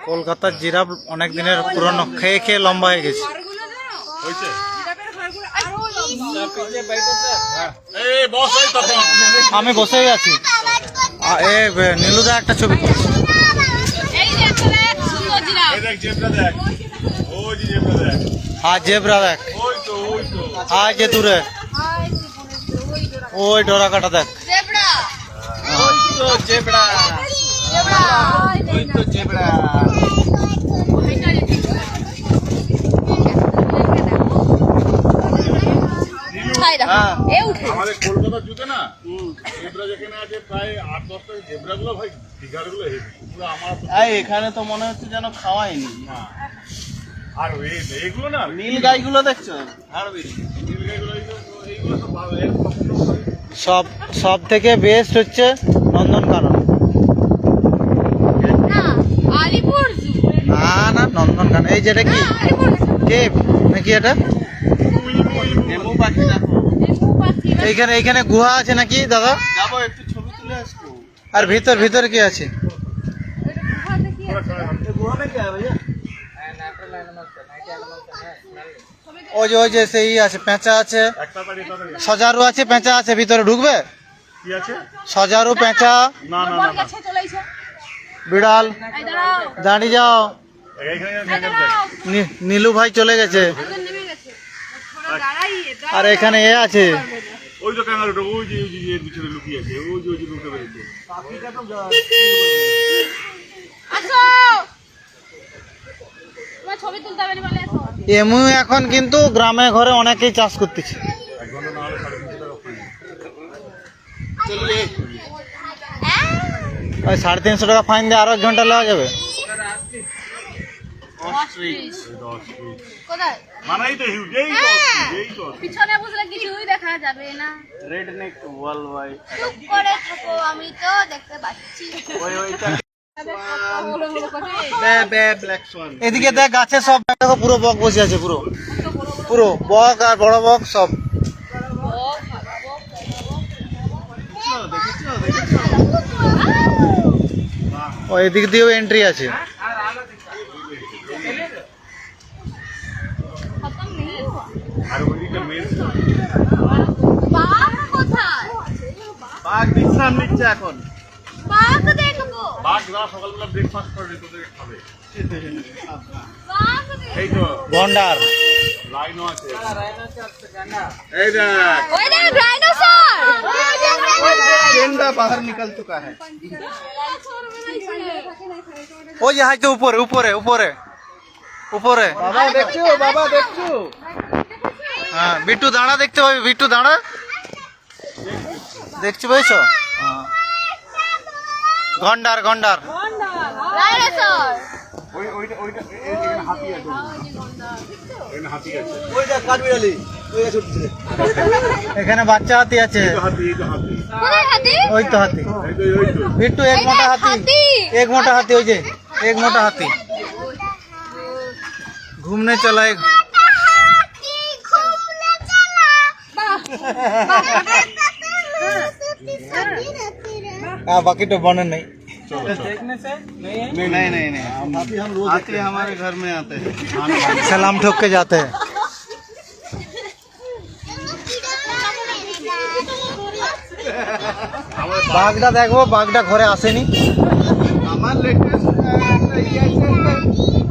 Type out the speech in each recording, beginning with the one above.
কলকাতার জিরাফ অনেক দিনের পুরনো, খেয়ে খেয়ে লম্বা হয়ে গেছে। আমি বসেই আছি। নীলুদা একটা ছবি তুলছে। হ্যাঁ জেব্রা দেখ, হ্যাঁ যে দূরে ওই ডোরা কাটা দেখ। আমাদের কলকাতার জুতে না জেব্রা যেখানে আছে প্রায় 8-10টা জেব্রা গুলো ভাই ফিগার গুলো পুরো আমার এখানে তো মনে হচ্ছে যেন খাওয়াইনি না। আর এইগুলো না নীল গাইগুলো দেখছো, নীল গাইগুলো এইগুলো সব সব থেকে বেস্ট হচ্ছে নন্দনকানন। না না নন্দনকানন এই যেটা কি কেপ নাকি এটা? নেমু পাখি দেখো। এইখানে এইখানে গুহা আছে নাকি দাদা? যাবো একটু ছবি তুলে আসবো। আর ভিতরে কি আছে? गुहा में क्या है भैया? ওই যে সেই আছে, পেঁচা আছে, সজারু আছে, পেঁচা আছে, ভিতরে ঢুকবে? কি আছে? সজারু, পেঁচা, না না না বিড়াল। দাঁড়িয়ে যাও, নীলু ভাই চলে গেছে। আর এখানে এ আছে, ওই তো ক্যাঙ্গারুটা, ওই যে এর পিছনে লুকিয়ে আছে, ওই যে লুকিয়ে রয়েছে। এমু এখন কিন্তু গ্রামে ঘরে অনেকেই চাষ করতেছে। ওই 350 টাকা ফাইন দিয়ে আরো 1 ঘন্টা লাগা যাবে। পিছনে বুঝলে কিছুই দেখা যাবে না। রেড নেক ওয়াল ভাই চুপ করে থাকো, আমি তো দেখতে পাচ্ছি। Black Schwann. এদিকে দেখ গাছে সব দেখো, পুরো বক বসে আছে, পুরো পুরো বক আর বড় বক সব। ও এদিক দিয়েও এন্ট্রি আছে। আর ওইদিকে মেন বাঘ কোথায়? বাঘ বিশ্রাম নিচ্ছে এখন। বাঘ দেখবো। বাঘ যারা সকালবেলা ব্রেকফাস্ট করে তোদেরকে খাবে। বাঘ দেখবো। এই তো গন্ডার লাইনও আছে। এই দেখ ওই দেখ ডাইনোসর। गेंडा बाहर निकल चुका है। ওই যে হাইতো উপরে উপরে উপরে উপরে। बाबा देखो, बाबा देखो। হ্যাঁ বিট্টু দাঁড়া, দেখতে পাবি, বিট্টু দাঁড়া, দেখছি পেয়েছো? গন্ডার গন্ডার ডাইনোসর। ওইটা এখানে হাতি আছে, এখানে হাতি আছে, ওই দেখ কাঠবিড়ালি, ওই আছে উঠছে। এখানে বাচ্চা হাতি আছে। এই তো হাতি কোথায় হাতি? ওই তো হাতি ওই তো বিট্টু, এক মোটা হাতি, এক মোটা হাতি, ওই যে এক মোটা হাতি ঘুমনে চলা। बाकी तो बने नहीं। देखने से नहीं हम रोज आते हैं, हमारे घर में आते हैं, सलाम ठोक के जाते हैं। বাঘটা দেখবো, বাঘটা ঘরে আসেনি। আমার লেটেস্ট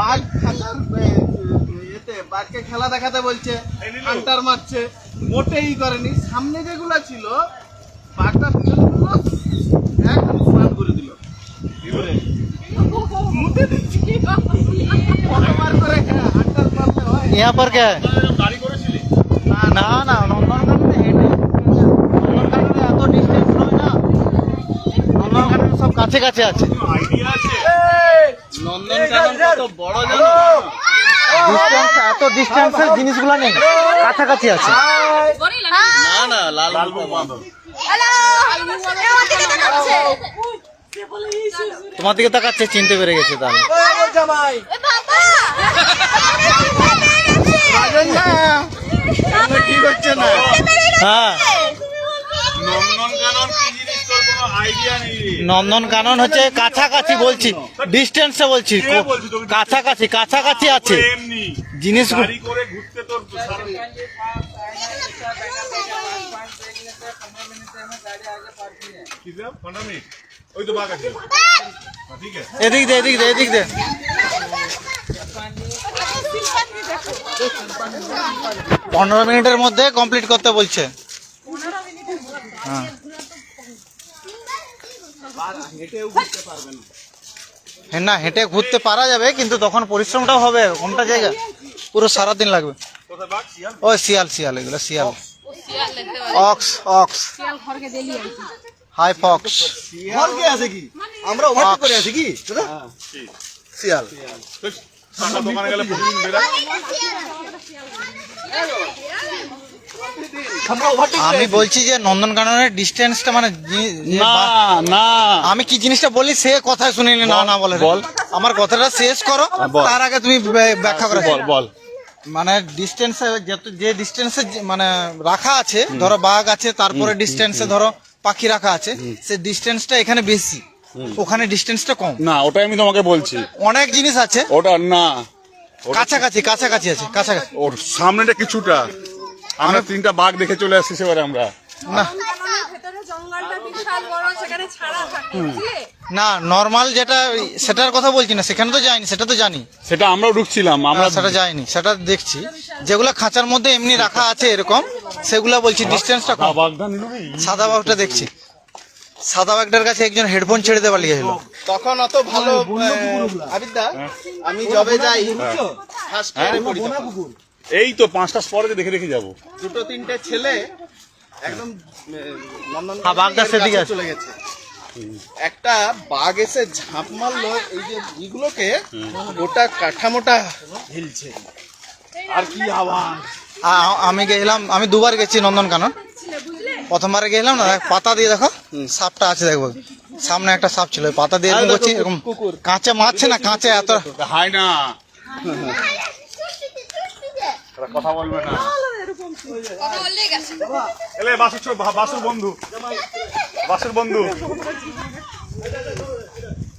বাঘ খাতার এতে বাঘকে খেলা দেখাতে বলছে, হান্টার মারছে, মোটেই করেনি। সামনে যেগুলা ছিল বাঘটা একদম স্নান করে দিল, মুতে দিচ্ছি মার করে। হান্টার মারলে হয়? यहाँ पर क्या है? গাড়ি করেছিলি? না না নন্দনকাননে হেঁটে, নন্দনকাননে এত ডিস্টেন্স নয় না, নন্দনকাননে সব কাছে কাছে আছে। আইডিয়া আছে? নন্দনকানন কত বড় জানো? ডিস্টেন্স, এত ডিস্টেন্সের জিনিসগুলো নেই, কাছাকাছি আছে। না না লাল বাঁদর। হ্যালো, আমার দিকে তাকাচ্ছে। তোমার দিকে তাকাচ্ছে, চিনতে পেরে গেছে তাহলে। জামাই এ বাবা, ঠিক হচ্ছে না। হ্যাঁ নন্দনকানন কি জিনিস তোর কোনো আইডিয়া নেই রে। নন্দনকানন হচ্ছে কাছাকাছি বলছি, ডিস্টেন্সে বলছি, কে বলছি তোকে? কাছাকাছি কাছাকাছি আছে পুরো এমনি জিনিসগুলো। গাড়ি করে ঘুরতে তোর সারা- কি রে? 15 মিনিট? ওই তো বাঘ আছে। হ্যাঁ, ঠিক আছে। এদিক দে এদিক দে এদিক দে। 15 মিনিটের মধ্যে কমপ্লিট করতে বলছে। হ্যাঁ হেঁটেও ঘুরতে পারবে না। হ্যাঁ, না হেঁটে ঘুরতে পারা যাবে, কিন্তু তখন পরিশ্রমটাও হবে, কোনটা জায়গা পুরো সারাদিন লাগবে। কোথায় বাঘ? শিয়াল? ও শিয়াল শিয়াল, এগুলো শিয়াল। অক্স অক্স হাই ফক্স। ঘর কে আছে কি? আমরা ওভারটেক করে আছি কি দাদা? শিয়াল। তো ঠান্ডা দোকানে গেলে প্রতিদিন বেরায়। আমরা ওভারটেক আমি বলছি যে নন্দনকাননের ডিস্টেন্সটা মানে না আমি কি জিনিসটা বলি সে কথা শুনিনি, না না বলে বল। আমার কথাটা শেষ করো, বল। তার আগে তুমি ব্যাখ্যা করে বল বল। মানে ডিস্টেন্সে যে ডিস্টেন্সে মানে রাখা আছে, ধরো বাঘ আছে, তারপরে ডিস্টেন্সে ধরো পাখি রাখা আছে, সে ডিস্টেন্সটা এখানে বেশি, ওখানে ডিস্টেন্সটা কম। না ওটাই আমি তোমাকে বলছি, অনেক জিনিস আছে ওটা না, কাছাকাছি কাছাকাছি আছে, কাছাকাছি ওর সামনেটা কিছুটা। আমরা 3টা বাঘ দেখে চলে আসছি সেবারে আমরা। না ভেতরে জঙ্গলটা বিশাল বড়, সেখানে ছাড়া থাকে বুঝলে? না নর্মাল যেটা সেটার কথা বলছি না, সেখানে তো যাইনি, সেটা তো জানি, সেটা আমরাও ঢুকছিলাম, আমরা সেটা যাইনি, সেটা দেখছি। যেগুলো খাঁচার মধ্যে এমনি রাখা আছে এরকম, সেগুলো বলছি ডিস্টেন্সটা কম। বাঘটা নিল রে। সাদা বাঘটা দেখছি, সাদা বাঘটার কাছে একজন হেডফোন ছেড়ে দেওয়া লিখেছিল। তখন অত ভালো আবিদা আমি জবে যাই ফার্স্ট ইয়ারে পড়ি তখন। এই তো 5টা স্পটে দেখে দেখে যাবো। 2-3টে ছেলে একদম হ্যাঁ, বাঘটা সেদিকে আছে। চলে গেছে। একটা বাঘ এসে ঝাঁপ মারলো এই যে ইগুলোকে, গোটা কাঠামোটা হিলছে। আর কি আওয়াজ! আমি গেছিলাম, আমি 2বার গেছি নন্দনকানন। প্রথমবারে গেলাম না, পাতা দিয়ে দেখো সাপটা আছে, দেখবো সামনে একটা সাপ ছিল, ওই পাতা দিয়ে এরকম করছি, এরকম কাঁচা মারছে না, কাঁচা এত হাই না, ওরা কথা বলবে না। এলে বাসুর বন্ধু, বাসুর বন্ধু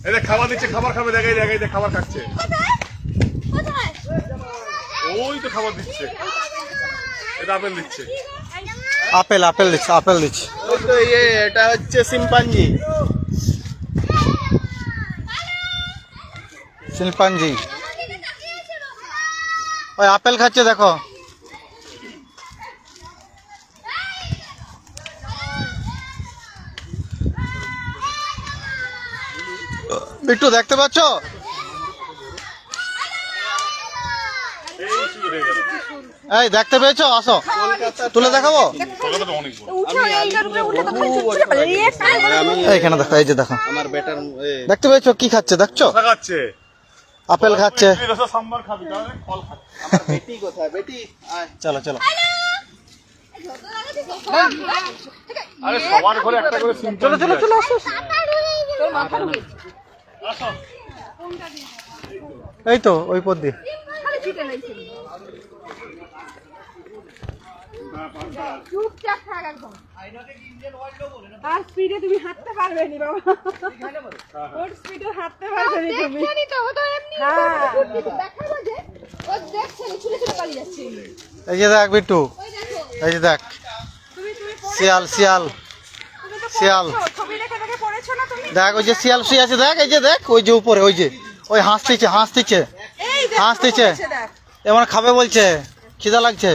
এলে খাবার দিচ্ছে, খাবার খাবে, দেখাই দেখাই খাবার খাচ্ছে, ওই তো খাবার দিচ্ছে, এটা আপেল দিচ্ছে। আপেল আপেল দিচ্ছে, আপেল দিচ্ছে। ওই তো এটা হচ্ছে শিম্পাঞ্জি। শিল্পাঞ্জি ওই আপেল খাচ্ছে দেখো। বিট্টু দেখতে পাচ্ছ? এই শুরু হয়ে গেল, এই দেখতে পেয়েছো? আসো তুলে দেখাবো। কলকাতাটা অনেক বড়। উঠো, এইটার উপরে উঠে তখন চুপচে পারে। এই একটা আমি এইখানে দেখো, এই যে দেখো, আমার বেটার দেখতে পেয়েছো কি খাচ্ছে? দেখছো কথা খাচ্ছে, আপেল খাচ্ছে। তুই রসা সাম্বার খাবি, তাহলে ফল খাচ্ছে। আমার বেটি কোথায়? বেটি আয়। চলো চলো, আরে সবার ঘরে একটা করে সিম। চলো চলো চলো, তোর মাথা ঢুকে আসো। এই তো ওই পথ দিয়ে। খালি ছুটে লাগছে। চুপচাপ থাক একদম। আর স্পিডে তুমি হাঁটতে পারবে নি বাবা, ওর স্পিডে হাঁটতে পারবে নি তুমি। দেখছেনই তো, ও তো এমনি হ্যাঁ। দেখাবো যে ও দেখছেন ছুটে ছুটে পালিয়ে যাচ্ছে। এই যে দেখ বিট্টু, ওই দেখো এই যে দেখ তুমি শিয়াল শিয়াল তুমি তো শিয়াল। পড়েছো, ছবি দেখে দেখে পড়েছো না তুমি? দেখ ওই যে শিয়াল শুয়ে আছে, দেখ এই যে দেখ ওই যে উপরে, ওই যে ওই হাসতেছে হাসতেছে এই দেখ হাসতেছে, পড়েছে, দেখ। এমন খাবে বলছে, খিদা লাগছে,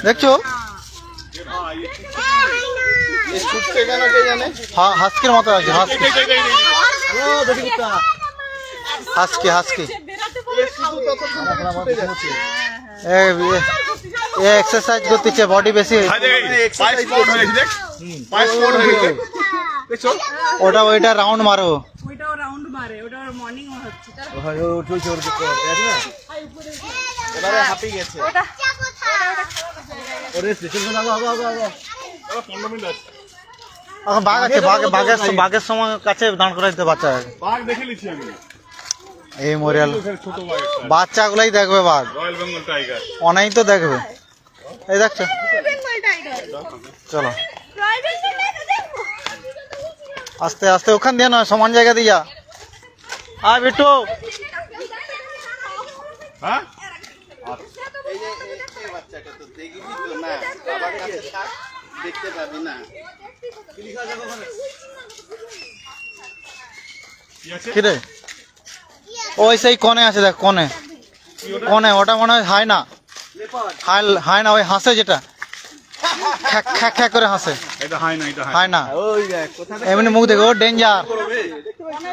দেখছো? এই ছুটছে কেন কে জানে? হাসকির মতো আছে, হাসকি হাসকি হাসকি। বেরাতে পারবে শুধু ততক্ষণ ধরে ছুটে যাচ্ছে। এ এক্সারসাইজ করতেছে, বডি বেশি। পায়ে স্পট হয়ে গেছে, দেখ পায়ে স্পট হয়ে গেছে, দেখছো? ওটা ওইটা রাউন্ড মারো। ওইটাও রাউন্ড মারে, ওটা মর্নিং হচ্ছে। তার এবারে হাঁপিয়ে গেছে। ওটা তাহলে 15 মিনিট আছে। এখন বাঘ আছে, বাঘের সময় কাছে দাঁড় করাইতে বাচ্চা। বাঘ দেখে নিচ্ছি আমি, এই মরিয়াল ওখানে ছোট বাঘ একটা, বাচ্চাগুলাই দেখবে, বাঘ রয়্যাল বেঙ্গল টাইগার। অনেক তো দেখবে। এই দেখছো, বেঙ্গল টাইগার চলো রয়্যাল বেঙ্গল টাইগার দেখবো। আস্তে আস্তে ওখান দিয়ে নয়, সমান জায়গা দিয়ে যা। আয় বিট্টু। হ্যাঁ এই যে এই বাচ্চাটা তো দেখবি তো না, বাবার কাছে থাক, দেখতে পাবি না। কি রে? ওই সেই কোণে আছে দেখ, কোণে কোণে, ওটা মনে হয় হায় না, হায় না, ওই হাসে যেটা খ্যাক খ্যাক খ্যাক করে হাসে, এটা হয় না, এটা হয় হায় না। ওই দেখ কোথা থেকে এমনি মুখ দেখো, ডেঞ্জার।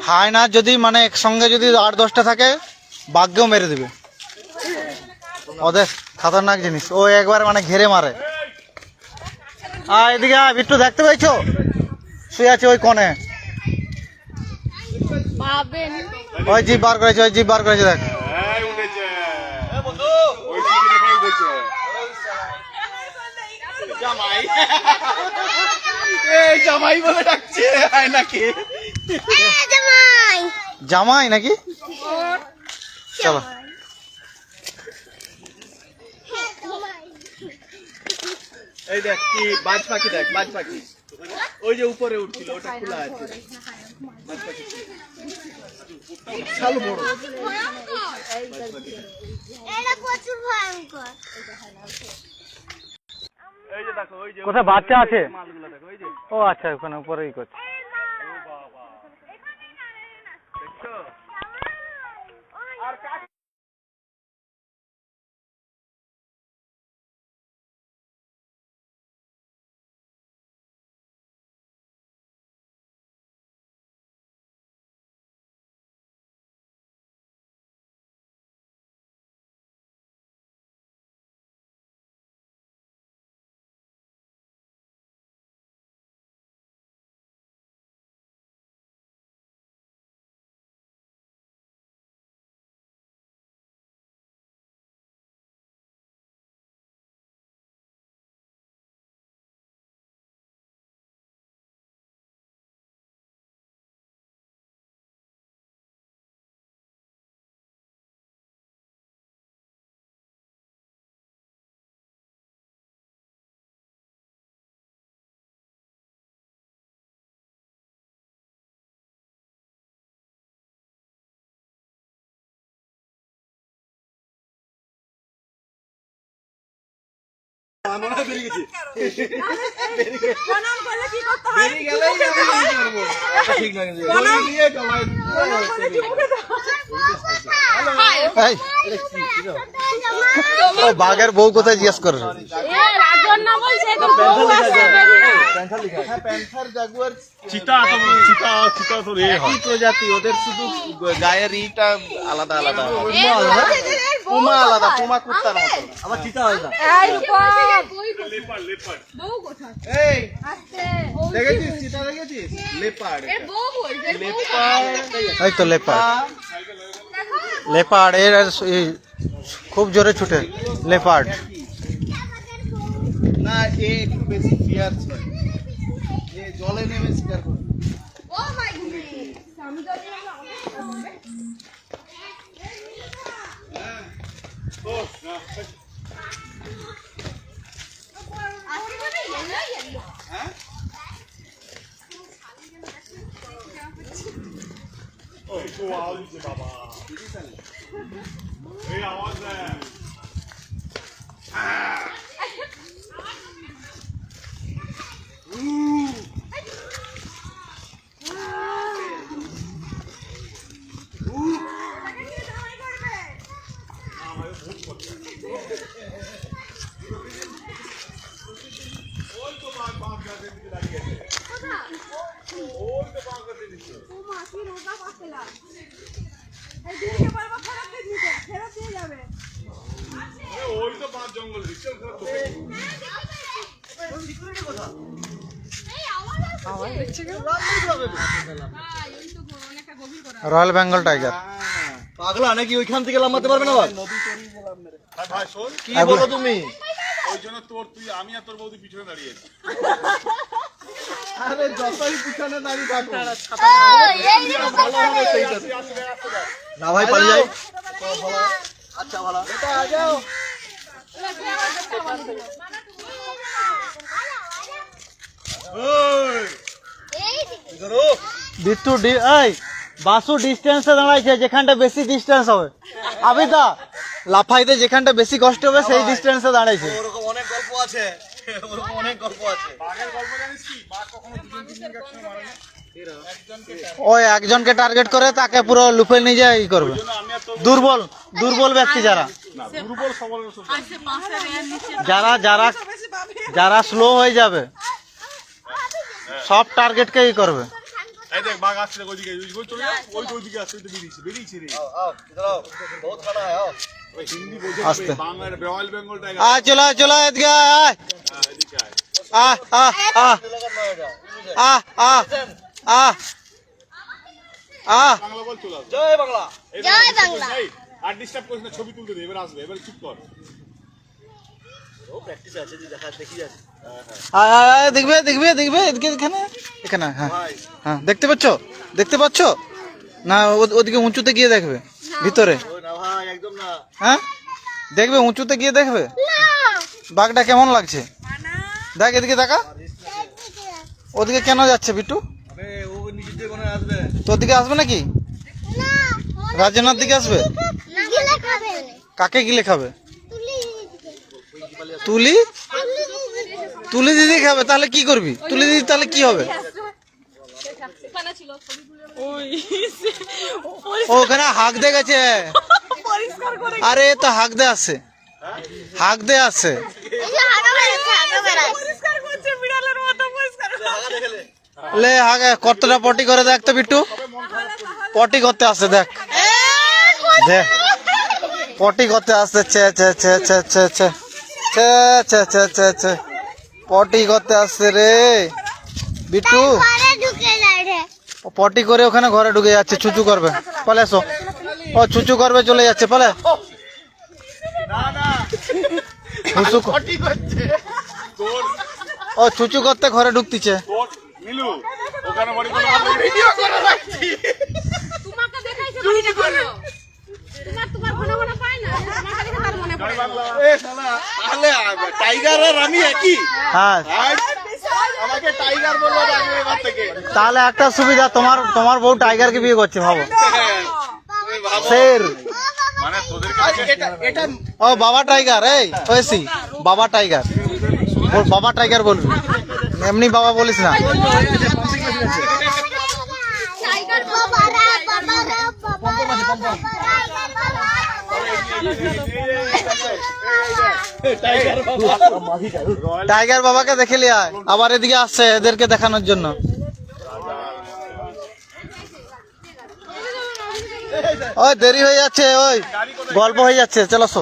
হায় না যদি মানে একসঙ্গে যদি 8-10টা থাকে, বাঘকেও মেরে দিবে। ওদের খতরনাক জিনিস, ও একবার মানে ঘেরে মারে। এদিকে আয় বিট্টু, দেখতে পেয়েছো? শুয়ে আছে ওই কোণে, ওই জিভ বার করেছে, ওই জিভ বার করেছে দেখ। এই উঠেছে ওই দিকে দেখে উঠেছে। জামাই, এই জামাই বলে ডাকছে, হয় নাকি? জামাই নাকি? চলো। এই দেখ কি বাজ পাখি, দেখ বাজ পাখি, ওই যে উপরে উঠছিল, ওটা খোলা আছে। বাজ পাখি বিশাল বড়। এটা প্রচুর ভয়ঙ্কর। এই যে দেখো, ওই যে কোথায় বাচ্চা আছে? মালগুলো দেখো, ওই যে ও আচ্ছা, ওখানে উপরেই করছে। দেখছো? প্রণাম করলে কি করতে হয়? বেরিয়ে গেলেই আমি কি করবো? ঠিক না, কিন্তু প্রণাম দিয়ে জমাই প্রণাম করলে কি মুখে দাও? এই, ও বাঘের বউ কোথায় জিজ্ঞেস করে? হ্যাঁ, প্যান্থার জাগুয়ার চিতা তো চিতা চিতা তো রে হয়। একই প্রজাতি, ওদের শুধু গায়ের ইটা আলাদা আলাদা। পুমা আলাদা, পুমা কুত্তার মতো। আবার চিতা আলাদা। এই রূপা, লেপার লেপার বউ কোথায়? এই আস্তে। দেখেছিস চিতা, দেখেছিস? লেপার্ড, বউ বলছে। লেপার্ড। এই তো লেপার্ড, লেপার্ড এর এই খুব জোরে ছুটে লেপার্ড। না, এ একটু বেশি ফিয়ার্স হয়, এ জলে নেমে শিকার করে। ও মাই গড। আমি তো এই আওয়াজ দেয়। ওই তো বাঘ জঙ্গল দিচ্ছে রয়্যাল বেঙ্গল টাইগার। পাগলা নাকি ওইখান থেকে লামাতে পারবে না? ভাই শোন, কি বলো তুমি? ওই জন্য তুই আমি আর তোর বৌদি পিছনে দাঁড়িয়ে আছি। আরে যতই পিছনে দাঁড়িয়ে থাকো, না ভাই পালিয়ে যাই। আচ্ছা ভালো, এটা আ যাও। ওই এই বিট্টু এই বাসু ডিস্টেন্সে দাঁড়াইছে, যেখানটা বেশি ডিস্টেন্স হবে। আবিদা লাফাইতে যেখানটা বেশি কষ্ট হবে সেই ডিস্টেন্সে দাঁড়াইছে। ওরকম অনেক গল্প আছে, ওরকম অনেক গল্প আছে। বাঘের গল্প জানিস কি? বাঘ কখনো দুজন তিনজনকে একসঙ্গে মারে না। ওই একজনকে টার্গেট করে তাকে পুরো লুফে নিয়ে যায় ই করবে। আমি আর তো দুর্বল দুর্বল ব্যক্তি যারা না, দুর্বল সবলের ওষুধ। যারা যারা যারা স্লো হয়ে যাবে সব টার্গেটকে ই করবে। এই দেখ বাঘ আসছে, দেখ ওইদিকে, ওই চলে যা, ওইদিকে আসছে, ওই তো বেরিয়েছে রে। বহুত খানা है आओ। ওই হিন্দি বলতে আস্তে। হবে, বাংলার রয়্যাল বেঙ্গল টাইগার। আয় চলো চলো এদিকে আয় হ্যাঁ, এদিকে আয়। আয় আয় আয় আয় আয় আয় আয় বাংলা বল, চলে আসবে। জয় বাংলা। এই জয় disturb বাংলা। করিস না, এই, আর ডিস্টার্ব করিস না, ছবি তুলতে দে, এবার আসবে, এবার চুপ কর। ও প্র্যাকটিস আছে, যে দেখা দেখি আছে। আয় আয় আয় দেখবে দেখবে দেখবে এদিকে এখানে এখানে হ্যাঁ হ্যাঁ দেখতে পাচ্ছ দেখতে পাচ্ছ না? ওদিকে উঁচুতে গিয়ে দেখবে ভিতরে, ও না ভাই, একদম না। হ্যাঁ দেখবে উঁচুতে গিয়ে দেখবে বাঘটা কেমন লাগছে। দেখ এদিকে দেখা, ওদিকে কেন যাচ্ছে বিট্টু? আরে ও নিচে দিয়ে মনে হয় আসবে। তোর দিকে আসবে নাকি? রাজনার দিকে আসবে? কাকে গিলে খাবে? তুলি তুলি দিদি খাবে, তাহলে কি করবি? তুলি দিদি তাহলে কি হবে? ও ওখানে হাঁক দে গেছে। পরিষ্কার করে আরে এ তো হাঁক দে আসছে, হাঁক দে আসছে। পরিষ্কার করছে, বিড়ালের মতো পরিষ্কার করছে। লে হাঁকে কতটা পটি করে দেখ তো বিট্টু, পটি করতে আসছে দেখ দেখ পটি করতে আসছে। ছে ছে ছে ছে ছে ছে ছে ছে ছে ছে ছে পটি করতে আসছে রে বিট্টু। ও পটি করে ওখানে ঘরে ঢুকে যাচ্ছে, চুচু করবে। পালে এসো, ও চুচু করবে চলে যাচ্ছে, পালে হুসু ক- তোর ও চুচু করতে ঘরে ঢুকতিছে। তোর নীলু ওখানে বাড়ি করে ভিডিও করে রাখছি। তোমাকে দেখাইছে মনে করো। তোমার ঘন ঘন পাই না, তোমাকে দেখে তার মনে পড়ে। এ শালা, তাহলে টাইগার আর আমি একই। হ্যাঁ আজ আমাকে টাইগার বললো রাখবে এবার থেকে। তাহলে একটা সুবিধা, তোমার তোমার বউ টাইগারকে বিয়ে করছে, ভাবো। তুমি ভাবো। শের মানে তোদেরকে আর এটা এটা ও বাবা টাইগার, এই ওয়েসি বাবা টাইগার, ওর বাবা টাইগার বলবি, এমনি বাবা বলিস না। টাইগার বাবা রে বাবা রে বাবা টাইগার বাবা। টাইগার বাবাকে দেখে লিয়ে আয়, আবার এদিকে আসছে এদেরকে দেখানোর জন্য। ওই দেরি হয়ে যাচ্ছে, ওই গল্প হয়ে যাচ্ছে, চলো সো।